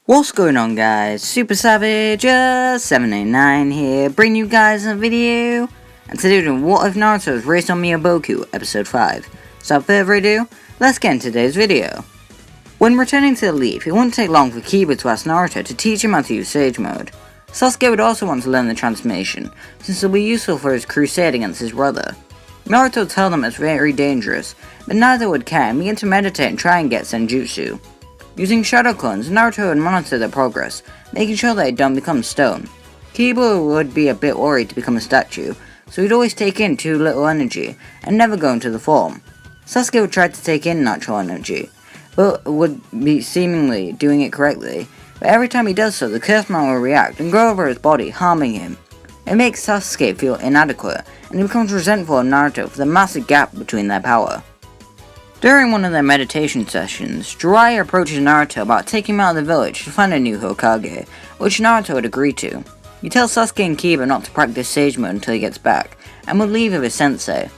What's going on, guys? Super Savage 789 here, bringing you guys a video. And today we're doing What If Naruto's Race on Myōboku, episode 5. So without further ado, let's get into today's video. When returning to the Leaf, it wouldn't take long for Kiba to ask Naruto to teach him how to use Sage Mode. Sasuke would also want to learn the transformation, since it will be useful for his crusade against his brother. Naruto would tell them it's very dangerous, but neither would care and begin to meditate and try and get Senjutsu. Using shadow clones, Naruto would monitor their progress, making sure they don't become stone. Kiba would be a bit worried to become a statue, so he'd always take in too little energy, and never go into the form. Sasuke would try to take in natural energy, but would be seemingly doing it correctly, but every time he does so, the Curse Man will react and grow over his body, harming him. It makes Sasuke feel inadequate, and he becomes resentful of Naruto for the massive gap between their power. During one of their meditation sessions, Jiraiya approaches Naruto about taking him out of the village to find a new Hokage, which Naruto would agree to. He tells Sasuke and Kiba not to practice Sage Mode until he gets back, and would leave with his sensei.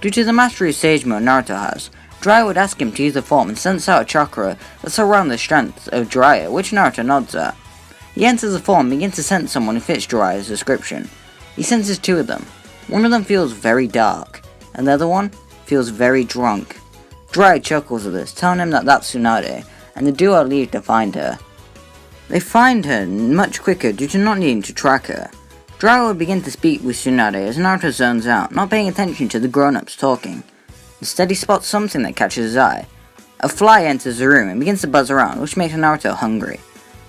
Due to the mastery of Sage Mode Naruto has, Jiraiya would ask him to use the form and sense out a chakra that surrounds the strength of Jiraiya, which Naruto nods at. He enters the form and begins to sense someone who fits Jiraiya's description. He senses two of them. One of them feels very dark, and the other one feels very drunk. Jiraiya chuckles at this, telling him that that's Tsunade, and the duo leave to find her. They find her much quicker due to not needing to track her. Jiraiya would begin to speak with Tsunade as Naruto zones out, not paying attention to the grown-ups talking. Instead he spots something that catches his eye. A fly enters the room and begins to buzz around, which makes Naruto hungry.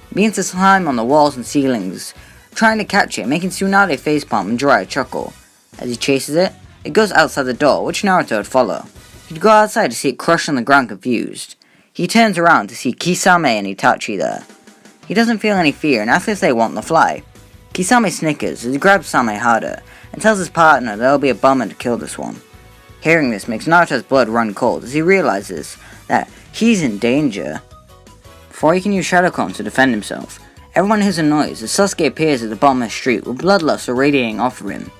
He begins to climb on the walls and ceilings, trying to catch it, making Tsunade facepalm and Jiraiya chuckle. As he chases it, it goes outside the door, which Naruto would follow. He'd go outside to see it crushed on the ground confused. He turns around to see Kisame and Itachi there. He doesn't feel any fear and asks if they want the fly. Kisame snickers as he grabs Same harder and tells his partner that it'll be a bummer to kill this one. Hearing this makes Naruto's blood run cold as he realizes that he's in danger. Before he can use shadow clones to defend himself, everyone hears a noise as Sasuke appears at the bottom of the street with bloodlust radiating off of him.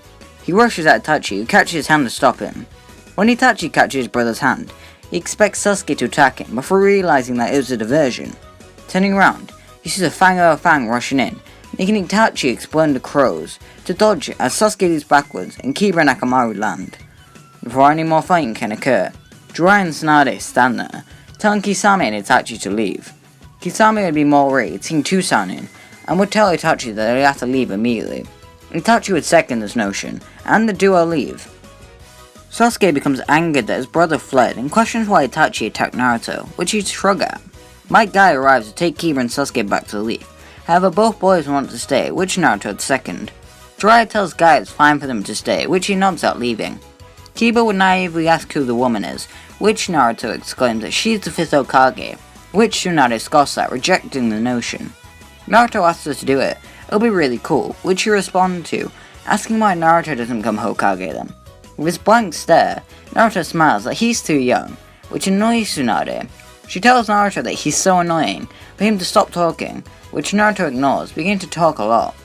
He rushes at Itachi, who catches his hand to stop him. When Itachi catches his brother's hand, he expects Sasuke to attack him before realizing that it was a diversion. Turning around, he sees a Fang over Fang rushing in, making Itachi explode into crows to dodge it as Sasuke leaps backwards and Kiba and Akamaru land. Before any more fighting can occur, Jiraiya and Tsunade stand there, telling Kisame and Itachi to leave. Kisame would be more worried seeing Tsunade and would tell Itachi that they have to leave immediately. Itachi would second this notion, and the duo leave. Sasuke becomes angered that his brother fled and questions why Itachi attacked Naruto, which he'd shrug at. Might Guy arrives to take Kiba and Sasuke back to the Leaf. However, both boys want to stay, which Naruto would second. Jiraiya tells Guy it's fine for them to stay, which he nods at leaving. Kiba would naively ask who the woman is, which Naruto exclaims that she's the 5th Hokage, which Tsunade scoffs at, rejecting the notion. Naruto asks her to do it. It'll be really cool, which she responds to, asking why Naruto doesn't become Hokage then. With his blank stare, Naruto smiles that he's too young, which annoys Tsunade. She tells Naruto that he's so annoying for him to stop talking, which Naruto ignores, beginning to talk a lot.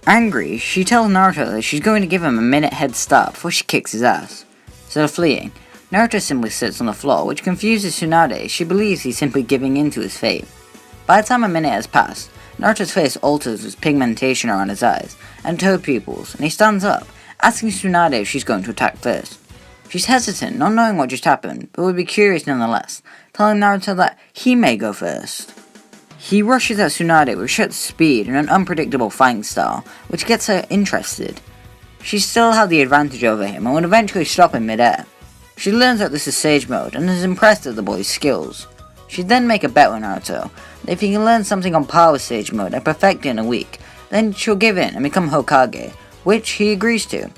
Angry, she tells Naruto that she's going to give him a minute head start before she kicks his ass. Instead of fleeing, Naruto simply sits on the floor, which confuses Tsunade as she believes he's simply giving in to his fate. By the time a minute has passed, Naruto's face alters with pigmentation around his eyes and toe pupils, and he stands up, asking Tsunade if she's going to attack first. She's hesitant, not knowing what just happened, but would be curious nonetheless, telling Naruto that he may go first. He rushes at Tsunade with such speed and an unpredictable fighting style, which gets her interested. She still had the advantage over him and would eventually stop him mid-air. She learns that this is Sage Mode and is impressed at the boy's skills. She'd then make a bet with Naruto that if he can learn something on par with Sage Mode and perfect it in a week, then she'll give in and become Hokage, which he agrees to.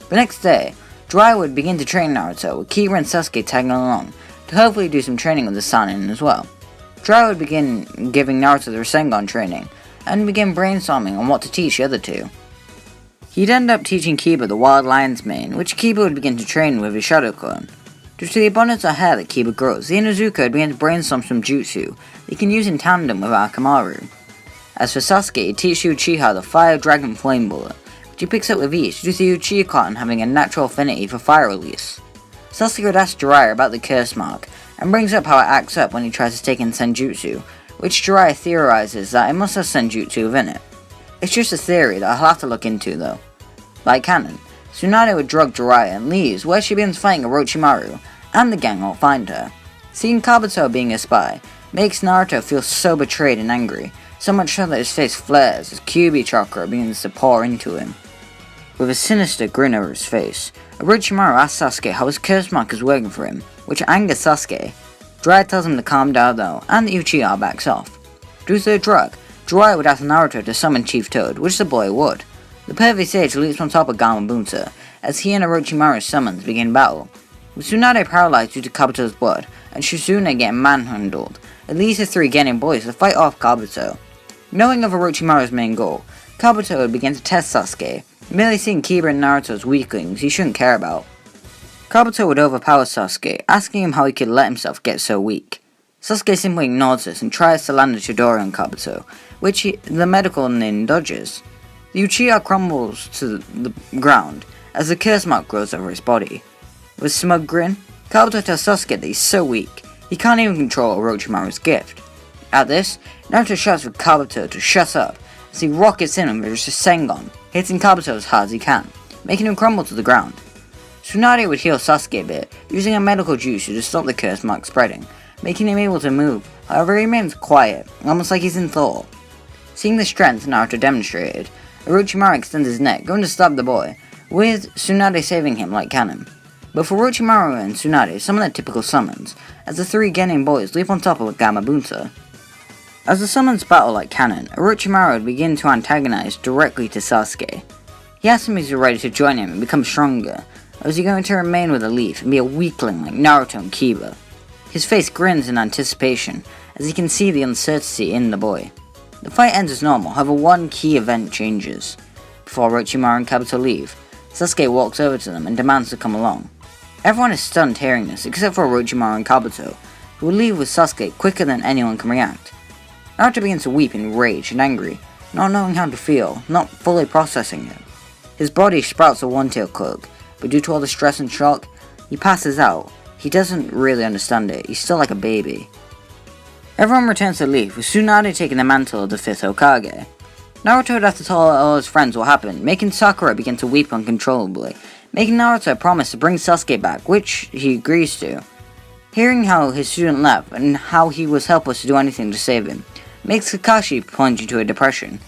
The next day, Jiraiya would begin to train Naruto, with Kiba and Sasuke tagging along, to hopefully do some training with the Sannin as well. Jiraiya would begin giving Naruto the Rasengan training, and begin brainstorming on what to teach the other two. He'd end up teaching Kiba the Wild Lion's Mane, which Kiba would begin to train with his Shadow Clone. Due to the abundance of hair that Kiba grows, the Inuzuka would begin to brainstorm some jutsu that he can use in tandem with Akamaru. As for Sasuke, he'd teach Uchiha the Fire Dragon Flame Bullet, which he picks up with ease due to the Uchiha clan having a natural affinity for fire release. Sasuke would ask Jiraiya about the curse mark, and brings up how it acts up when he tries to take in Senjutsu, which Jiraiya theorizes that it must have senjutsu within it. It's just a theory that I'll have to look into though. Like canon, Tsunade would drug Jiraiya and leaves where she begins fighting Orochimaru, and the gang won't find her. Seeing Kabuto being a spy makes Naruto feel so betrayed and angry, so much so that his face flares as Kyuubi chakra begins to pour into him. With a sinister grin over his face, Orochimaru asks Sasuke how his curse mark is working for him, which angers Sasuke. Jiraiya tells him to calm down though, and the Uchiha backs off. Due to the drug, Jiraiya would ask Naruto to summon Chief Toad, which the boy would. The pervy sage leaps on top of Gamabunta, as he and Orochimaru's summons begin battle. With Tsunade paralyzed due to Kabuto's blood, and Shizune getting manhandled, it leaves the three Genin boys to fight off Kabuto. Knowing of Orochimaru's main goal, Kabuto would begin to test Sasuke, merely seeing Kiba and Naruto as weaklings he shouldn't care about. Kabuto would overpower Sasuke, asking him how he could let himself get so weak. Sasuke simply ignores this and tries to land a Chidori on Kabuto, which the medical nin dodges. The Uchiha crumbles to the ground as the curse mark grows over his body. With a smug grin, Kabuto tells Sasuke that he's so weak, he can't even control Orochimaru's gift. At this, Naruto shouts for Kabuto to shut up, as he rockets in with his Sengon, hitting Kabuto as hard as he can, making him crumble to the ground. Tsunade would heal Sasuke a bit, using a medical juice to stop the curse mark spreading, making him able to move, however he remains quiet, almost like he's in thought. Seeing the strength Naruto demonstrated, Orochimaru extends his neck, going to stab the boy, with Tsunade saving him like canon. But for Orochimaru and Tsunade summon their typical summons, as the three Genin boys leap on top of Gamabunta. As the summons battle like canon, Orochimaru would begin to antagonize directly to Sasuke. He asks him if he's ready to join him and become stronger, or is he going to remain with a leaf and be a weakling like Naruto and Kiba? His face grins in anticipation, as he can see the uncertainty in the boy. The fight ends as normal, however one key event changes. Before Orochimaru and Kabuto leave, Sasuke walks over to them and demands to come along. Everyone is stunned hearing this, except for Orochimaru and Kabuto, who will leave with Sasuke quicker than anyone can react. Naruto begins to weep in rage and angry, not knowing how to feel, not fully processing it. His body sprouts a one-tailed cloak, but due to all the stress and shock, he passes out. He doesn't really understand it, he's still like a baby. Everyone returns to leave, with Tsunade taking the mantle of the 5th Hokage. Naruto would have to tell all his friends what happened, making Sakura begin to weep uncontrollably, making Naruto promise to bring Sasuke back, which he agrees to. Hearing how his student left, and how he was helpless to do anything to save him, makes Kakashi plunge into a depression.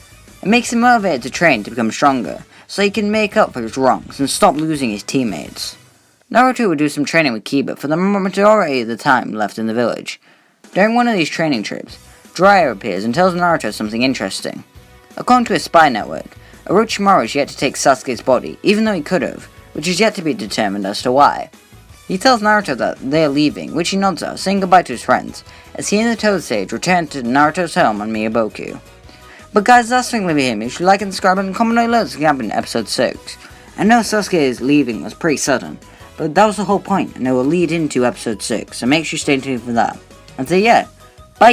It makes him motivated to train to become stronger, so he can make up for his wrongs and stop losing his teammates. Naruto would do some training with Kiba for the majority of the time left in the village. During one of these training trips, Jiraiya appears and tells Naruto something interesting. According to his spy network, Orochimaru is yet to take Sasuke's body, even though he could have, which is yet to be determined as to why. He tells Naruto that they are leaving, which he nods at, saying goodbye to his friends, as he and the Toad Sage return to Naruto's home on Myōboku. But guys, that's the thing with him. If you like and subscribe and comment below, this can happen in episode 6. I know Sasuke's leaving was pretty sudden, but that was the whole point, and it will lead into episode 6, so make sure you stay tuned for that. And so yeah, bye!